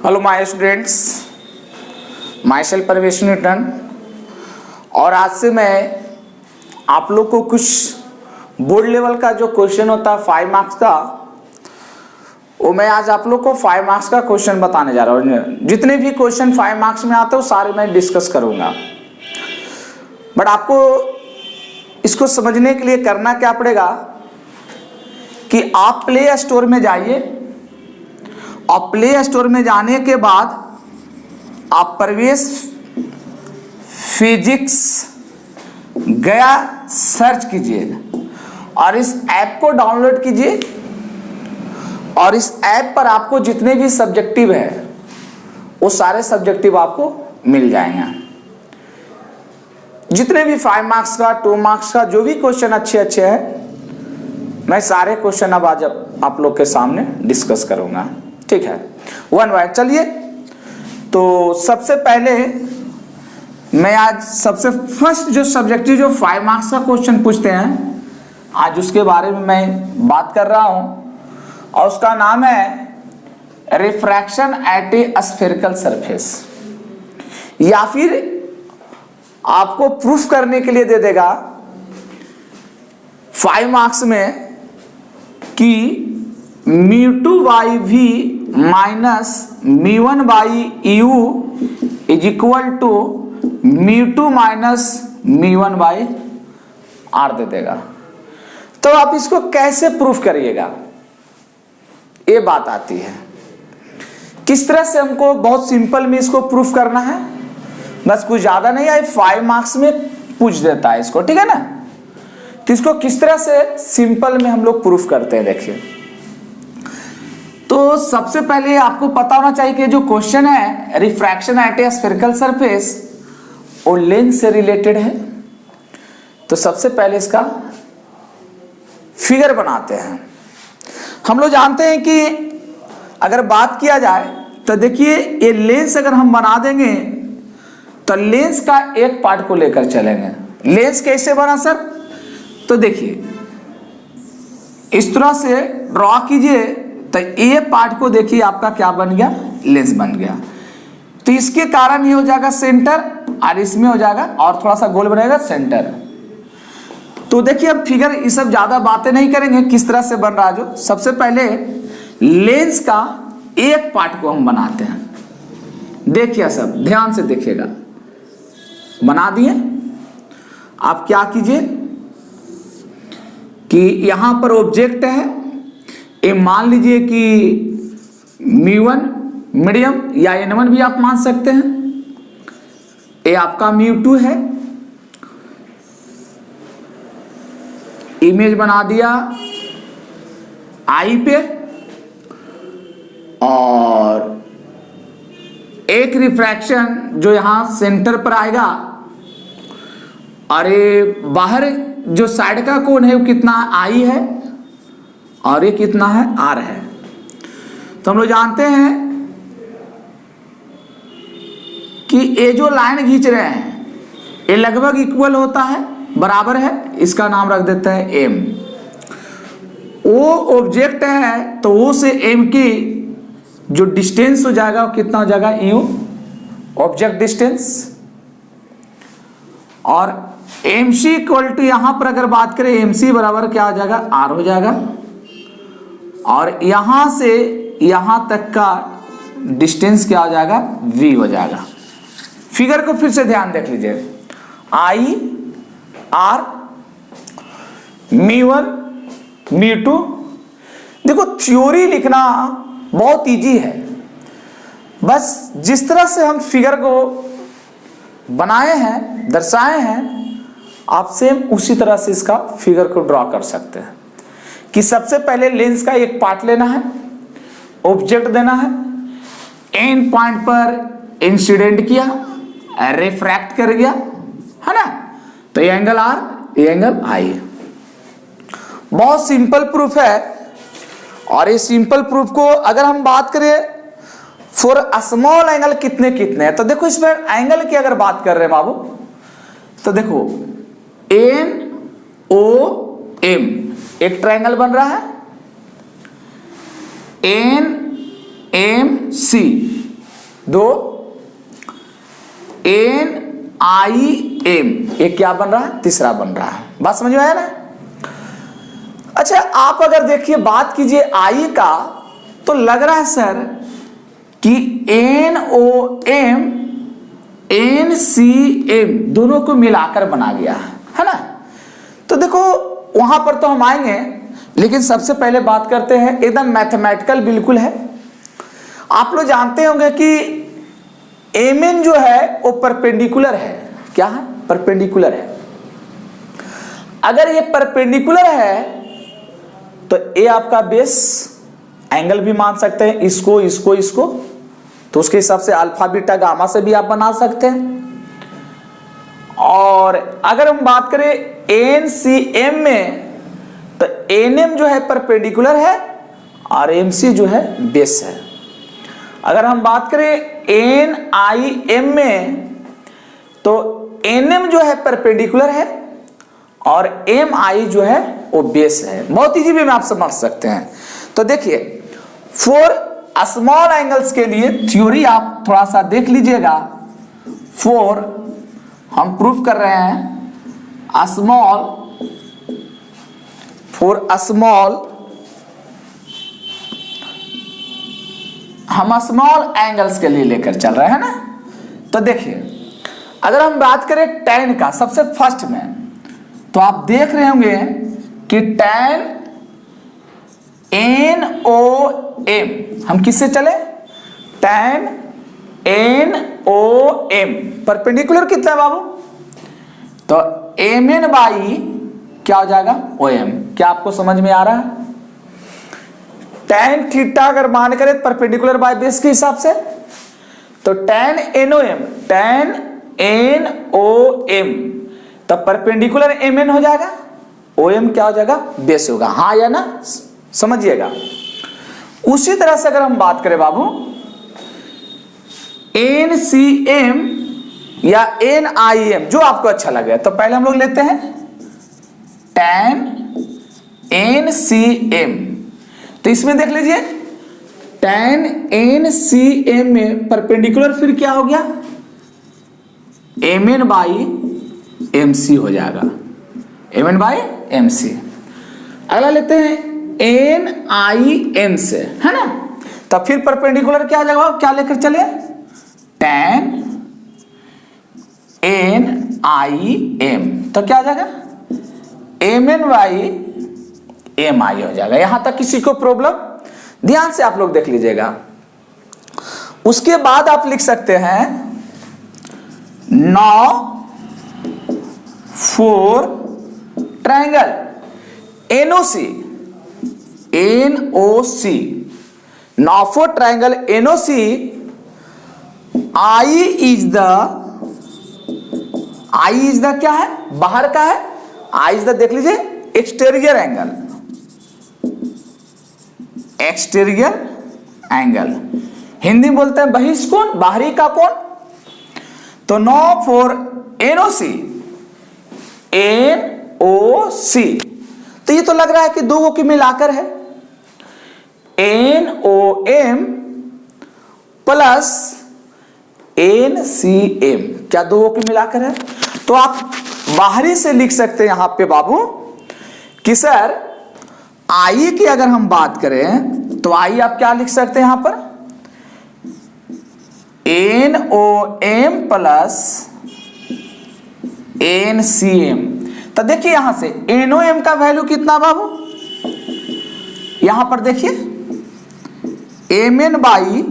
Hello my students, my self Parvesh Newton. और आज से मैं आप लोग को कुछ बोर्ड लेवल का जो क्वेश्चन होता है 5 मार्क्स का, वो मैं आज आप लोग को 5 मार्क्स का क्वेश्चन बताने जा रहा हूँ। जितने भी क्वेश्चन 5 मार्क्स में आते हो सारे मैं डिस्कस करूँगा। बट आपको इसको समझने के लिए करना क्या पड़ेगा कि आप प्ले स्टोर में जाइए और प्ले स्टोर में जाने के बाद आप प्रवेश फिजिक्स गया सर्च कीजिए और इस ऐप को डाउनलोड कीजिए। और इस ऐप पर आपको जितने भी सब्जेक्टिव है वो सारे सब्जेक्टिव आपको मिल जाएंगे। जितने भी 5 मार्क्स का 2 मार्क्स का जो भी क्वेश्चन अच्छे हैं, मैं सारे क्वेश्चन अब आज आप लोग के सामने डिस्कस करूंगा। ठीक है, 1 बाय। चलिए, तो सबसे पहले मैं आज सबसे फर्स्ट जो सब्जेक्टिव जो 5 मार्क्स का क्वेश्चन पूछते हैं, आज उसके बारे में मैं बात कर रहा हूं और उसका नाम है refraction at A spherical surface. या फिर आपको प्रूफ करने के लिए दे देगा 5 मार्क्स में कि μ2/v minus μ1/u is equal to μ2 minus μ1/r दे देगा। तो आप इसको कैसे प्रूफ करिएगा, ये बात आती है। किस तरह से हमको बहुत सिंपल में इसको प्रूफ करना है, बस कुछ ज्यादा नहीं है, 5 मार्क्स में पूछ देता है इसको। ठीक है ना, तो इसको किस तरह से सिंपल में हम लोग प्रूफ करते हैं, देखिए। तो सबसे पहले आपको पता होना चाहिए कि जो क्वेश्चन है refraction at A spherical surface वो लेंस से रिलेटेड है। तो सबसे पहले इसका फिगर बनाते हैं। हम लोग जानते हैं कि अगर बात किया जाए तो देखिए, ये लेंस अगर हम बना देंगे तो लेंस का एक पार्ट को लेकर चलेंगे। लेंस कैसे बना सर? तो देखिए इस तरह से ड्रॉ कीजिए, तो ये पार्ट को देखिए आपका क्या बन गया, लेंस बन गया। तो इसके कारण ये हो जाएगा सेंटर और इसमें हो जाएगा और थोड़ा सा गोल बनेगा सेंटर। तो देखिए अब फिगर, ये सब ज्यादा बातें नहीं करेंगे, किस तरह से बन रहा है। जो सबसे पहले लेंस का एक पार्ट को हम बनाते हैं। देखिए सब ध्यान से देखिएगा, बना दिए। आप क्या कीजिए कि यहां पर ऑब्जेक्ट है, ये मान लीजिए कि μ1 मीडियम या n1 भी आप मान सकते हैं। ये आपका μ2 है। इमेज बना दिया आई पे और एक रिफ्रैक्शन जो यहां सेंटर पर आएगा और ये बाहर जो साइड का कोण है वो कितना आई है और ये कितना है, आर है। तो हम लोग जानते हैं कि ये जो लाइन खींच रहे हैं ये लगभग इक्वल होता है, बराबर है। इसका नाम रख देते हैं एम। वो ऑब्जेक्ट है तो वो से एम की जो डिस्टेंस हो जाएगा वो कितना हो जाएगा, यू ऑब्जेक्ट डिस्टेंस। और एम सी इक्वल टू यहां पर अगर बात करें एम सी बराबर क्या हो जाएगा, आर हो जाएगा। और यहां से यहां तक का डिस्टेंस क्या हो जाएगा, v हो जाएगा। फिगर को फिर से ध्यान देख लीजिए, आई आर μ1 μ2। देखो थ्योरी लिखना बहुत इजी है, बस जिस तरह से हम फिगर को बनाए हैं, दर्शाए हैं, आप सेम उसी तरह से इसका फिगर को ड्रॉ कर सकते हैं। कि सबसे पहले लेंस का एक पार्ट लेना है, ऑब्जेक्ट देना है, एंड पॉइंट पर इंसिडेंट किया, रिफ्रैक्ट कर गया, है ना। तो ये एंगल आर, ये एंगल आई। बहुत सिंपल प्रूफ है। और ये सिंपल प्रूफ को अगर हम बात करें फॉर स्मॉल एंगल कितने कितने हैं, तो देखो इसमें एंगल की अगर बात कर रहे हैं बाबू, तो देखो एन ओ एम एक ट्रायंगल बन रहा है, एन एम सी 2 NIM, ये क्या बन रहा है? तीसरा बन रहा है। बात समझ में आया ना? अच्छा, आप अगर देखिए बात कीजिए आई का, तो लग रहा है सर कि NOM NCM दोनों को मिलाकर बना गया है ना। तो देखो वहां पर तो हम आएंगे, लेकिन सबसे पहले बात करते हैं, एकदम मैथमेटिकल बिल्कुल है। आप लोग जानते होंगे कि Mn जो है वो परपेंडिकुलर है। क्या है? परपेंडिकुलर है। अगर ये परपेंडिकुलर है तो ये आपका बेस एंगल भी मान सकते हैं, इसको इसको इसको, तो उसके हिसाब से अल्फा बीटा गामा से भी आप बना सकते हैं। और अगर हम बात करें NCM में, तो NM जो है परपेंडिकुलर है और MC जो है बेस है। अगर हम बात करें NIM में, तो NM जो है परपेंडिकुलर है और MI जो है वो बेस है। बहुत इजी वे में आप समझ सकते हैं। तो देखिए, 4 स्मॉल एंगल्स के लिए थ्योरी आप थोड़ा सा देख लीजिएगा। 4 हम प्रूफ कर रहे हैं स्मॉल हम स्मॉल एंगल्स के लिए लेकर चल रहे हैं ना। तो देखिए, अगर हम बात करें tan का सबसे फर्स्ट में, तो आप देख रहे होंगे कि tan NOM, हम किससे चले? tan NOM परपेंडिकुलर कितना है बाबू? तो MN बाई क्या हो जाएगा? OM। क्या आपको समझ में आ रहा है? tan थीटा अगर मान करें परपेंडिकुलर बाय बेस के हिसाब से, तो tan NOM तो परपेंडिकुलर MN हो जाएगा, OM क्या हो जाएगा? बेस होगा। हाँ या ना? समझिएगा। उसी तरह से अगर हम बात करें बाबू NCM या NIM, जो आपको अच्छा लगे, तो पहले हम लोग लेते हैं tan NCM। तो इसमें देख लीजिए tan NCM में परपेंडिकुलर फिर क्या हो गया? MN बाई MC हो जाएगा, MN बाई MC। अगला लेते हैं NIM से, है ना। तब फिर परपेंडिकुलर क्या आ जाएगा? क्या लेकर चले? tan NIM, तो क्या आ जाएगा? MN बाई MI हो जाएगा। यहां तक किसी को प्रॉब्लम? ध्यान से आप लोग देख लीजिएगा। उसके बाद आप लिख सकते हैं 9 4 triangle NOC 4 triangle NOC। I is the क्या है? बाहर का है। I इज द देख लीजिए एक्सटीरियर एंगल, हिंदी में बोलते हैं बहिष्कोण, बाहरी का कोण। तो 9 4 NOC, तो ये तो लग रहा है कि दो की मिलाकर है, NOM प्लस NCM, क्या दो की मिलाकर है? तो आप बाहरी से लिख सकते हैं यहां पे बाबू कि सर आई की अगर हम बात करें, तो आई आप क्या लिख सकते हैं यहां पर? NOM plus NCM। तो देखिए यहां से NOM का वैल्यू कितना बाबू? यहां पर देखिए MN बाई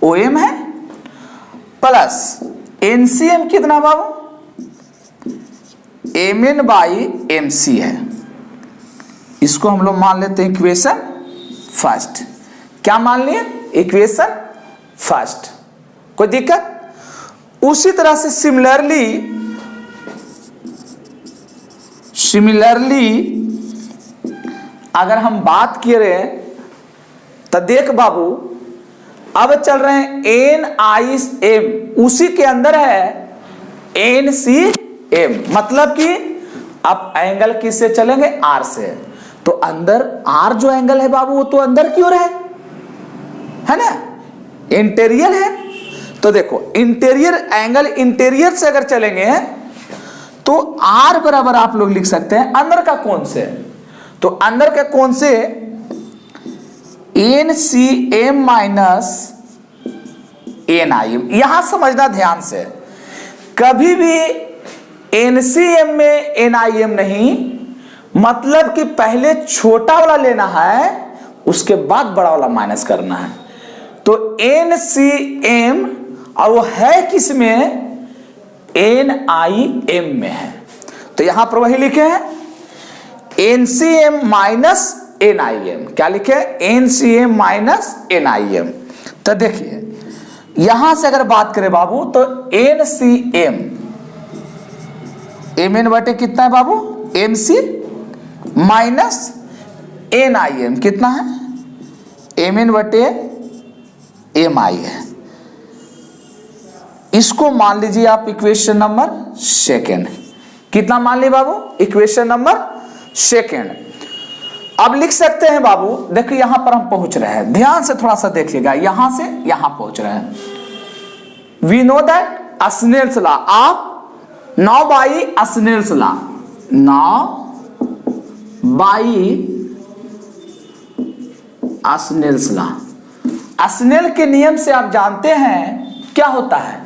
OM है, प्लस NCM कितना बाबू? MN बाई MC है। इसको हम लोग मान लेते हैं इक्वेशन फर्स्ट। क्या मान लिए? Equation first. कोई दिक्कत? उसी तरह से सिमिलरली अगर हम बात किए रहे, तो देख बाबू अब चल रहे हैं NIM, उसी के अंदर है NCM, मतलब कि अब एंगल किससे चलेंगे? R से। तो अंदर R जो एंगल है बाबू, वो तो अंदर की ओर है ना, इंटीरियर है। तो देखो इंटीरियर एंगल, इंटीरियर से अगर चलेंगे तो R बराबर आप लोग लिख सकते हैं अंदर का कोण से, तो अंदर के कोण से NCM माइनस NIM। यहां समझना ध्यान से, कभी भी NCM में NIM नहीं, मतलब कि पहले छोटा वाला लेना है उसके बाद बड़ा वाला माइनस करना है। तो NCM और वो है किस में, NIM में है, तो यहां पर वही लिखे हैं NCM माइनस NIM। क्या लिखे, NCM माइनस NIM। तो देखिए यहां से अगर बात करें बाबू तो NCM MN बटे कितना है बाबू, MC माइनस NIM कितना है, MN बटे MI है। इसको मान लीजिए आप इक्वेशन नंबर सेकेंड। कितना मान लीजिए बाबू, इक्वेशन नंबर सेकेंड। अब लिख सकते हैं बाबू, देखिए यहां पर हम पहुंच रहे हैं, ध्यान से थोड़ा सा देखिएगा, यहां से यहां पहुंच रहे हैं। We know that Snell's law of, now by Snell's law, now by Snell's law, Snell के नियम से आप जानते हैं क्या होता है,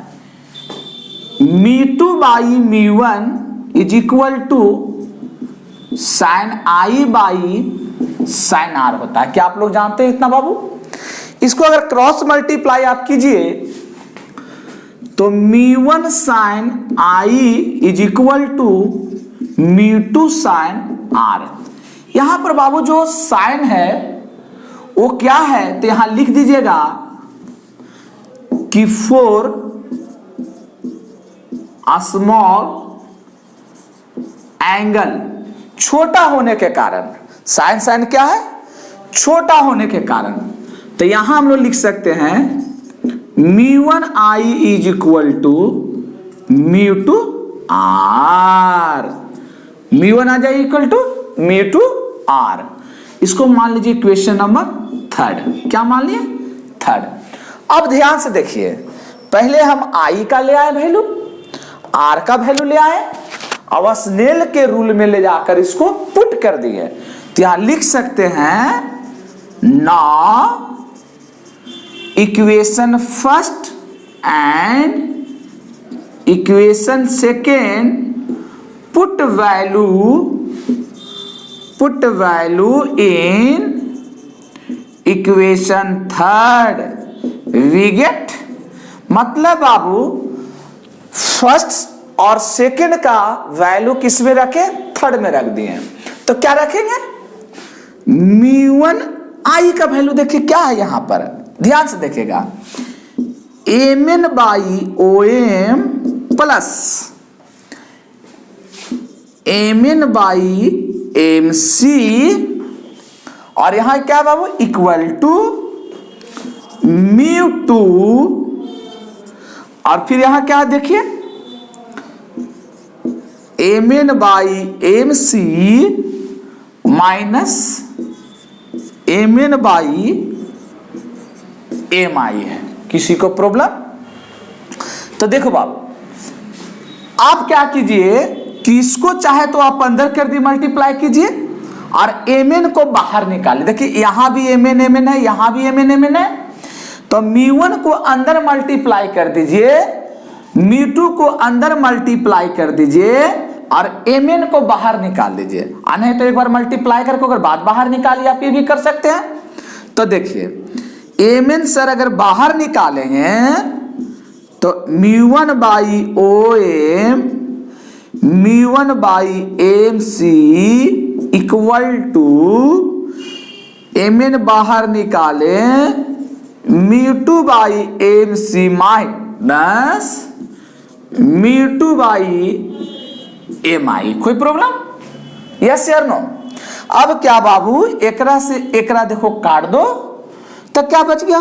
μ2 by μ1 is equal to sine I by sine R होता है। क्या आप लोग जानते हैं इतना बाबू? इसको अगर क्रॉस मल्टीप्लाई आप कीजिए तो μ1 sine I is equal to μ2 sine R। यहां पर बाबू जो साइन है वो क्या है, तो यहां लिख दीजिएगा कि फॉर स्मॉल एंगल, छोटा होने के कारण, साइन साइन क्या है, छोटा होने के कारण, तो यहां हम लोग लिख सकते हैं μ1 I is equal to μ2 R, μ1 आ जाए इक्वल टू μ2 R। इसको मान लीजिए इक्वेशन नंबर थर्ड। क्या मान लिए, थर्ड। अब ध्यान से देखिए, पहले हम I का ले आए वैल्यू, R का वैल्यू ले आए, अब स्नेल के रूल में ले जाकर इसको पुट कर दिए, तो यहां लिख सकते हैं now equation first and equation second put value in equation third we get, मतलब बाबू फर्स्ट और सेकंड का वैल्यू किस में रखे, थर्ड में रख दिए। तो क्या रखेंगे, μ1 I का वैल्यू देखिए क्या है यहां पर, ध्यान से देखिएगा, MN by OM plus MN by MC, और यहां क्या है बाबू, इक्वल टू μ2, और फिर यहां क्या देखिए MN by MC minus MN by MI है। किसी को प्रॉब्लम? तो देखो बाबू, आप क्या कीजिए कि इसको चाहे तो आप अंदर कर दी मल्टीप्लाई कीजिए और MN को बाहर निकालिए। देखिए यहां भी MN है, यहां भी MN है, तो μ1 को अंदर मल्टीप्लाई कर दीजिए, μ2 को अंदर मल्टीप्लाई कर दीजिए और MN को बाहर निकाल दीजिए। नहीं तो एक बार मल्टीप्लाई करके अगर बाद बाहर निकालिए, आप ये भी कर सकते हैं। तो देखिए MN सर अगर बाहर निकालेंगे तो μ1 by OM μ1 by MC equal to MN बाहर निकाले μ2 by MC minus μ2 by MI। कोई प्रॉब्लम? यस या नो? अब क्या बाबू, एकरा से एकरा देखो काट दो, तो क्या बच गया,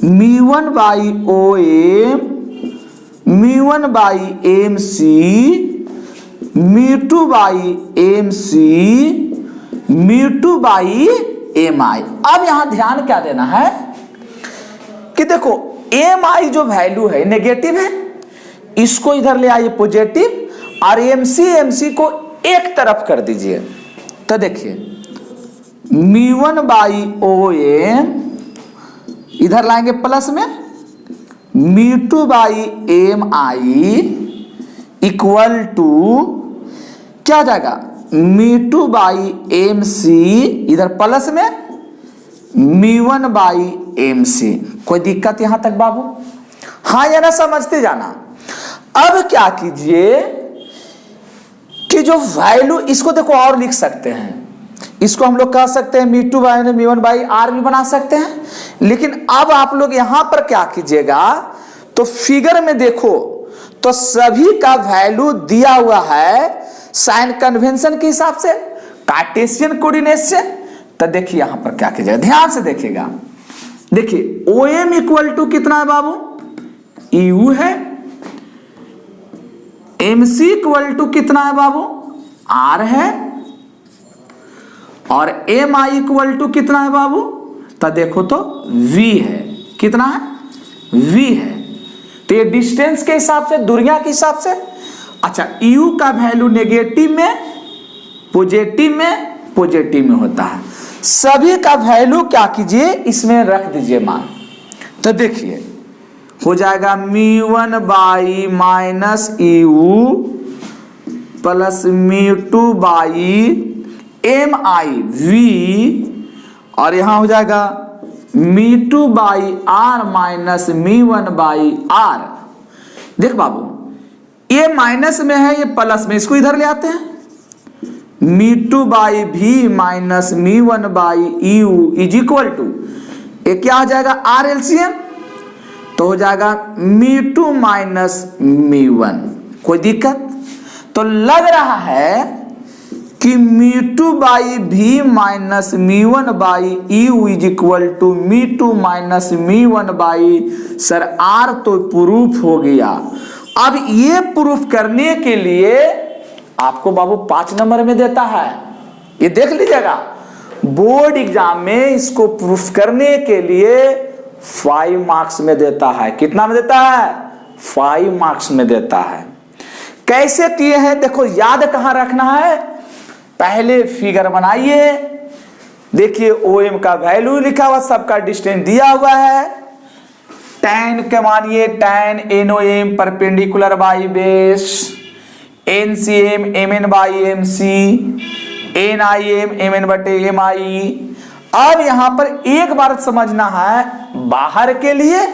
μ1 by OM μ1 by MC μ2 by MC μ2 by MI। अब यहां ध्यान क्या देना है कि देखो एम आई जो वैल्यू है नेगेटिव है, इसको इधर ले आइए पॉजिटिव, और एमसी को एक तरफ कर दीजिए। तो देखिए μ1 बाई ओ एम इधर लाएंगे प्लस में, μ2 by M I equal to क्या आ जाएगा, μ2 बाई एम सी इधर प्लस में μ1 बाई एम सी। कोई दिक्कत यहां तक बाबू? हाँ या ना समझते जाना। अब क्या कीजिए कि जो वैल्यू, इसको देखो और लिख सकते हैं, इसको हम लोग कह सकते हैं μ2 बाई μ1 बाई आर भी बना सकते हैं। लेकिन अब आप लोग यहां पर क्या कीजिएगा, तो फिगर में देखो तो सभी का वैल्यू दिया हुआ है साइन कन्वेंशन के हिसाब से, कार्टेशियन कोऑर्डिनेट से। तो देखिए यहां पर क्या कीजिएगा, ध्यान से देखिएगा। देखिए ओ एम इक्वल टू कितना है बाबू, यू है। एम सी इक्वल टू कितना है बाबू, आर है। और एम आई इक्वल टू कितना है बाबू, तो देखो तो वी है। कितना है, वी है। तो ये डिस्टेंस के हिसाब से, दूरियां के हिसाब से। अच्छा, यू का वैल्यू नेगेटिव में, पॉजिटिव में होता है। सभी का वैल्यू क्या कीजिए, इसमें रख दीजिए मान। तो देखिए हो जाएगा μ1 by minus U plus μ2 by M I V, और यहां हो जाएगा μ2 by R minus μ1 by R. देख बाबू, ये माइनस में है, ये प्लस में, इसको इधर ले आते हैं। μ2 by V minus μ1 by U is equal to, ये क्या हो जाएगा, आर एलसीएम, तो हो जाएगा μ2 माइनस μ1। कोई दिक्कत? तो लग रहा है कि μ2 by V minus μ1 by U is equal to μ2 minus μ1 by, sir R तो प्रूफ हो गया। अब ये प्रूफ करने के लिए आपको बाबू 5 नंबर में देता है, ये देख लीजिएगा। बोर्ड एग्जाम में इसको प्रूफ करने के लिए 5 मार्क्स में देता है। कितना में देता है, 5 मार्क्स में देता है। कैसे किए हैं देखो, याद कहां रखना है, पहले फिगर बनाइए। देखिए ओ एम का वैल्यू लिखा हुआ, सबका डिस्टेंस दिया हुआ है। tan के मानिए tan एनो M perpendicular by base, N C M M N by M C, N I M M N बटे एम आई। अब यहां पर एक बार समझना है बाहर के लिए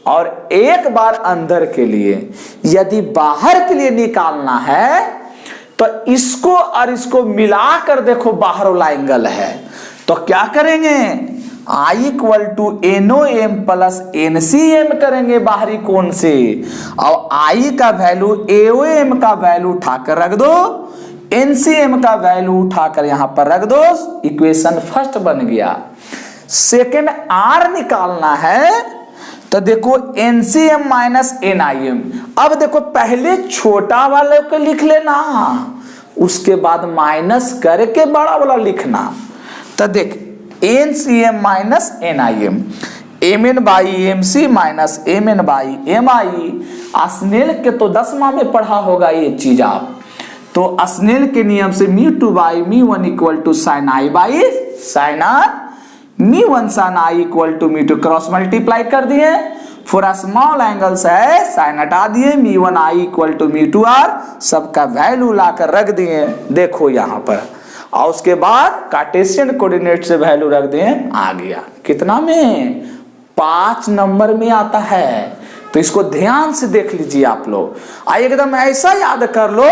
और एक बार अंदर के लिए। यदि बाहर के लिए निकालना है तो इसको और इसको मिलाकर देखो बाहर वाला एंगल है, तो क्या करेंगे, I equal to NO M plus N C M करेंगे बाहरी कोण से, और आई का वैल्यू एओ एम का वैल्यू उठाकर रख दो, एनसीएम का वैल्यू उठाकर यहां पर रख दो। इक्वेशन फर्स्ट बन गया। सेकेंड आर निकालना है, तो देखो एनसीएम माइनस एनआईएम। अब देखो पहले छोटा वाले को लिख लेना, उसके बाद माइनस करके बड़ा वाला लिखना। तो देख NCM minus NIM, M N by M C minus M N by M I. Snell के तो 10वां में पढ़ा होगा ये चीज आप। तो स्नेल के नियम से μ2 by μ1 equal to sine I by sine R, μ1 sine I equal to μ2 cross multiply कर दिए। फॉर स्मॉल एंगल्स है साइन हटा दिए, μ1 आई इक्वल टू μ2 आर, सबका वैल्यू लाकर रख दिए। देखो यहां पर, और उसके बाद कार्टेशियन कोऑर्डिनेट से वैल्यू रख दिए, आ गया। कितना में, 5 नंबर में आता है। तो इसको ध्यान से देख लीजिए आप लोग, एकदम ऐसा याद कर लो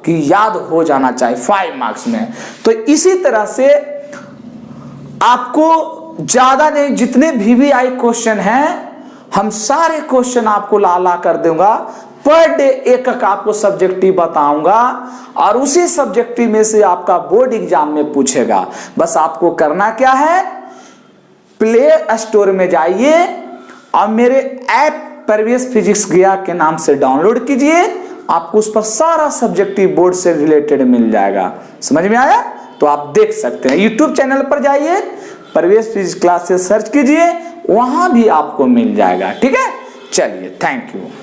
कि याद हो जाना चाहिए 5 मार्क्स में। तो इसी तरह से आपको ज्यादा नहीं, जितने VVI क्वेश्चन हैं हम सारे क्वेश्चन आपको ला कर दूंगा। पर डे एक आपको सब्जेक्टिव बताऊंगा, और उसी सब्जेक्टिव में से आपका बोर्ड एग्जाम में पूछेगा। बस आपको करना क्या है, प्ले स्टोर में जाइए और मेरे ऐप प्रवेश फिजिक्स गया के नाम से डाउनलोड कीजिए। आपको उस पर सारा सब्जेक्टिव बोर्ड से रिलेटेड मिल जाएगा। समझ में आया? तो आप देख सकते हैं। यूट्यूब चैनल पर जाइए, प्रवेश फिजिक्स क्लासेस सर्च कीजिए, वहां भी आपको मिल जाएगा। ठीक है, चलिए, थैंक यू।